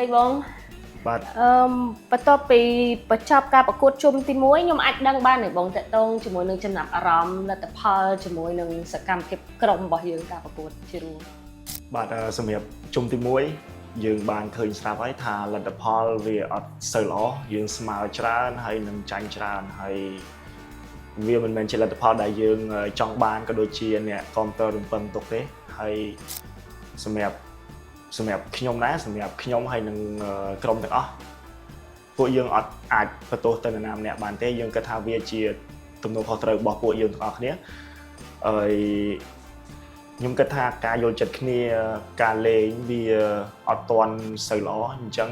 ហើយបងបាទបន្ទាប់ពីបញ្ចប់ការប្រកួតជុំទី1ខ្ញុំអាចដឹងបានទេបងតកតងជាមួយនឹងចំណាប់អារម្មណ៍លទ្ធផលជាមួយនឹងសកម្មភាពក្រុមរបស់យើងការប្រកួតជារួមបាទសម្រាប់ជុំទី1យើងបានឃើញស្រាប់ហើយថាលទ្ធផលវាអត់សូវល្អយើងស្មើច្រើនហើយនឹងចាញ់ច្រើនហើយវាមិនមែនជាលទ្ធផលដែលយើងចង់បានក៏ដូចជាអ្នកគាំទ្ររំពឹងទុកទេហើយសម្រាប់ខ្ញុំដែរសម្រាប់ខ្ញុំហើយនឹងក្រុមទាំងអស់ពួកយើងអត់អាចបន្ទោសទៅនរណាម្នាក់បានទេយើងគិតថាវាជាទំនួលខុសត្រូវរបស់ពួកយើងទាំងអស់គ្នាហើយខ្ញុំគិតថាការយល់ចិត្តគ្នាការលេងវាអត់ទាន់សូវល្អអញ្ចឹង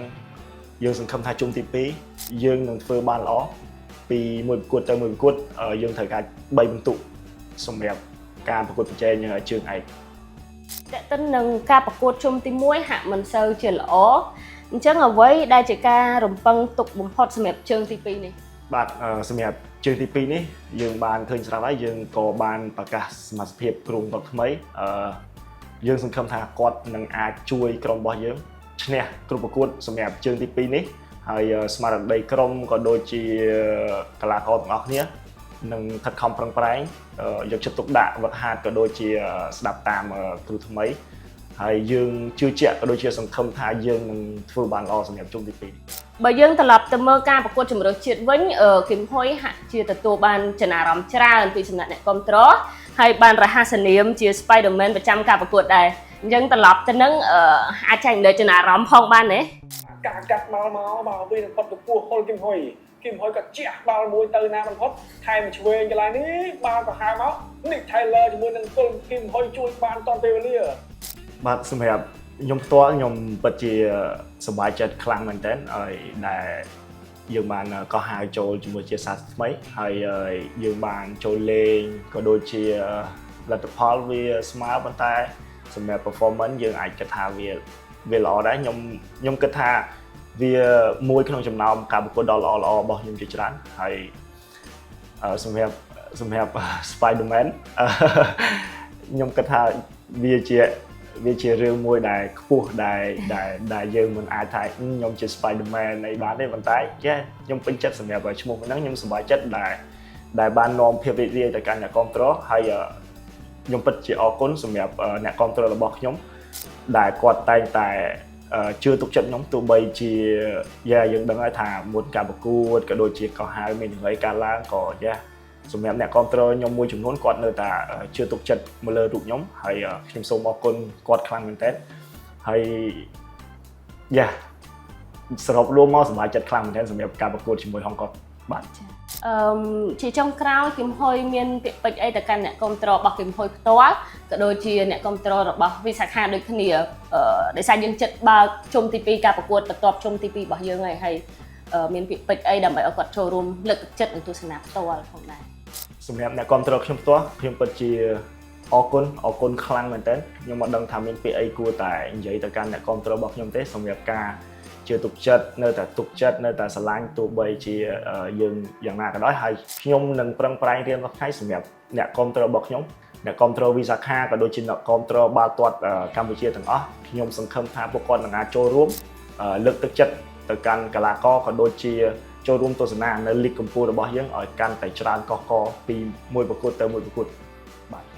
យើងសង្ឃឹមថាជុំទី2យើងនឹងធ្វើបានល្អពីមួយប្រកួតទៅមួយប្រកួតយើងត្រូវការ3បន្ទុកសម្រាប់ការប្រកួតប្រជែងជើងឯកតើតិននឹងការប្រកួតជុំទី1ហាក់មិនសូវជាល្អអញ្ចឹងអ្វីដែលជាការរំពឹងទុកបំផុតសម្រាប់ជើងទី2នេះបាទសម្រាប់ជើងទី2នេះយើងបានឃើញស្រាប់ហើយយើងក៏បានប្រកាសសមាជិកក្រុមគាត់ថ្មីយើងសង្ឃឹមថាគាត់នឹងអាចជួយក្រុមរបស់យើងឈ្នះគ្រប់ប្រកួតសម្រាប់ជើងទី2នេះហើយស្មារតីក្រុមក៏ដូចជាកីឡាករទាំងអស់គ្នានឹងខិតខំប្រឹងប្រែងយកចិត្តទុកដាក់វឹកហាត់ក៏ដូចជាស្ដាប់តាមគ្រូថ្មីហើយយើងជឿជាក់ក៏ដូចជាសង្ឃឹមថាយើងនឹងធ្វើបានល្អសម្រាប់ជុំទី2បើយើងត្រឡប់ទៅមើលការប្រកួតជម្រើសជាតិវិញគឹមហ៊ុយហាក់ជាទទួលបានចំណារអារម្មណ៍ច្រើនពីសំណាក់អ្នកគាំទ្រហើយបានរហ័សនាមជា Spider-Man ប្រចាំការប្រកួតដែរអញ្ចឹងត្រឡប់ទៅនឹងអាចចែករំលែកចំណារអារម្មណ៍ផងបានទេការកាត់បាល់មកវានឹងផុតទៅពោះហុលគឹមហ៊ុយក៏ជះបាល់មួយទៅណាមិនផុតថែមឆ្វេងកន្លែងនេះបាល់ក៏ហៅមកនេះ Taylor ជាមួយនឹងគឹមហ៊ុយជួយបានតាន់ពេលវេលាបាទសម្រាប់ខ្ញុំផ្ទាល់ខ្ញុំពិតជាសប្បាយចិត្តខ្លាំងមែនទែនហើយដែលយើងបានកោះហៅចូលជាមួយជាសាស្ត្រថ្មីហើយយើងបានចូលលេងក៏ដូចជាលទ្ធផលវាស្មើប៉ុន្តែសម្រាប់ performance យើងអាចគិតថាវាល្អដែរខ្ញុំគិតថាវាមួយក្នុងចំណោមការប្រកួតដ៏ល្អរបស់ខ្ញុំជាច្រើនហើយសម្រាប់ Spider-Man ខ្ញុំគិតថាវាជារឿងមួយដែលខ្ពស់ដែលយើងមិនអាចថាខ្ញុំជា Spider-Man អីបានទេប៉ុន្តែខ្ញុំពេញចិត្តសម្រាប់ឈ្មោះហ្នឹងខ្ញុំសប្បាយចិត្តដែលបាននាំភាពរីករាយទៅកាន់អ្នកគាំទ្រហើយខ្ញុំពិតជាអរគុណសម្រាប់អ្នកគាំទ្ររបស់ខ្ញុំដែលគាត់តែងតែជឿទុកចិត្តខ្ញុំទោះបីជាយើងដឹងហើយថាមុនការប្រកួតក៏ដូចជាកោះហៅមានអ្វីកើតឡើងក៏សម្រាប់អ្នកគាំទ្រខ្ញុំមួយចំនួនគាត់នៅតែជឿទុកចិត្តមកលើរូបខ្ញុំហើយខ្ញុំសូមអរគុណគាត់ខ្លាំងមែនទែនហើយសរុបរួមមកសប្បាយចិត្តខ្លាំងមែនទែនសម្រាប់ការប្រកួតជាមួយហុងកុងបាទជាចុងក្រោយគឹមហ៊ុយមានពាក្យពេចន៍អីទៅកាន់អ្នកគាំទ្ររបស់គឹមហ៊ុយផ្ទាល់ក៏ដូចជាអ្នកគាំទ្ររបស់វិសាខាដូចគ្នាដោយសារយើងចិត្តបើកជុំទី2ការប្រកួតបន្ទាប់ជុំទី2របស់យើងហើយមានពាក្យពេចន៍អីដើម្បីឲ្យគាត់ចូលរួមលើកទឹកចិត្តនិងទស្សនាផ្ទាល់ផងដែរសម្រាប់អ្នកគាំទ្រខ្ញុំផ្ទាល់ខ្ញុំពិតជាអរគុណខ្លាំងមែនទែនខ្ញុំមិនដឹងថាមានពាក្យអីគួរតែនិយាយទៅកាន់អ្នកគាំទ្ររបស់ខ្ញុំទេសម្រាប់ការជឿទុកចិត្តនៅតែទុកចិត្តនៅតែស្រឡាញ់ទោះបីជាយើងយ៉ាងណាក៏ដោយហើយខ្ញុំនឹងប្រឹងប្រែងរៀនរាល់ថ្ងៃសម្រាប់អ្នកគាំទ្ររបស់ខ្ញុំអ្នកគាំទ្រវិសាខាក៏ដូចជាអ្នកគាំទ្របាល់ទាត់កម្ពុជាទាំងអស់ខ្ញុំសង្ឃឹមថាពួកគាត់នឹងអាចចូលរួមលើកទឹកចិត្តទៅកាន់កីឡាករក៏ដូចជាចូលរួមទស្សនានៅលីកកំពូលរបស់យើងឲ្យកាន់តែច្រើនកុះករពីមួយប្រកួតទៅមួយប្រកួតបាទ